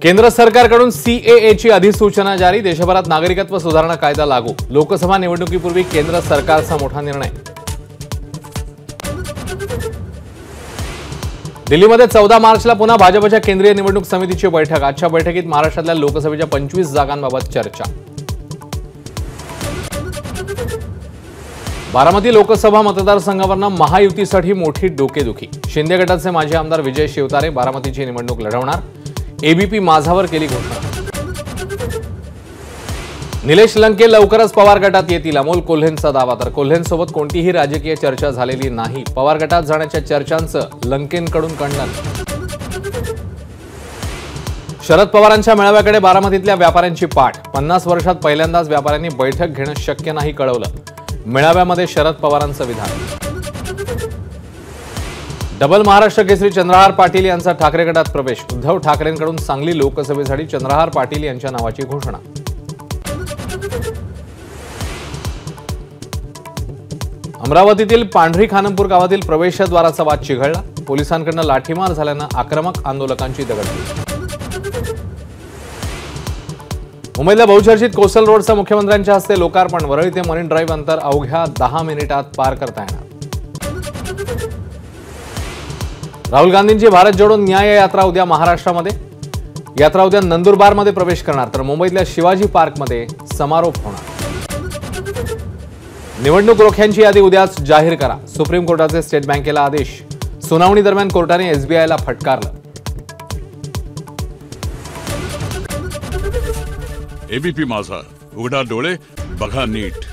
केंद्र सरकारकडून सीएएची अधिसूचना जारी। देशभरात नागरिकत्व सुधारणा कायदा लागू। लोकसभा निवडणुकीपूर्वी केंद्र सरकारचा मोठा निर्णय। दिल्लीमध्ये 14 मार्चला पुन्हा भाजपच्या केंद्रीय निवडणूक समितीची बैठक। आजच्या बैठकीत महाराष्ट्रातल्या लोकसभेच्या 25 जागांबाबत चर्चा। बारामती लोकसभा मतदारसंघावरनं महायुतीसाठी मोठी डोकेदुखी। शिंदे गटाचे माजी आमदार विजय शिवतारे बारामतीची निवडणूक लढवणार। एबीपी माझावर केली घोषणा। निलेश लंके लवकरच पवार गटात येतील, अमोल कोल्हेंचा दावा। तर कोल्हेंसोबत कोणतीही राजकीय चर्चा झालेली नाही। पवार गटात जाण्याच्या चर्चांचं लंकेंकडून खंडन। शरद पवारांच्या मेळाव्याकडे बारामतीतल्या व्यापाऱ्यांची पाठ। 50 वर्षात पहिल्यांदाच व्यापाऱ्यांनी बैठक घेणं शक्य नाही कळवलं। मेळाव्यामध्ये शरद पवारांचं विधान। डबल महाराष्ट्र केसरी चंद्रहार पाटील यांचा ठाकरे गटात प्रवेश। उद्धव ठाकरेंकडून सांगली लोकसभेसाठी चंद्रहार पाटील यांच्या नावाची घोषणा। अमरावतीतील पांढरी खानमपूर गावातील प्रवेशद्वाराचा वाद चिघळला। पोलिसांकडून लाठीमार झाल्यानं आक्रमक आंदोलकांची दगडफेक। मुंबईतल्या बहुचर्चित कोस्टल रोडचा मुख्यमंत्र्यांच्या हस्ते लोकार्पण। वरळी ते मरीन ड्राईव्ह अंतर अवघ्या 10 मिनिटात पार करता येणार। राहुल गांधींची भारत जोडो न्याय यात्रा उद्या महाराष्ट्रामध्ये। यात्रा उद्या नंदुरबारमध्ये प्रवेश करणार, तर मुंबईतल्या शिवाजी पार्कमध्ये समारोप होणार। निवडणूक रोख्यांची यादी उद्याच जाहीर करा। सुप्रीम कोर्टाचे स्टेट बँकेला आदेश। सुनावणी दरम्यान कोर्टाने एसबीआयला फटकारलं। एबीपी माझा, उघडा डोळे बघा नीट।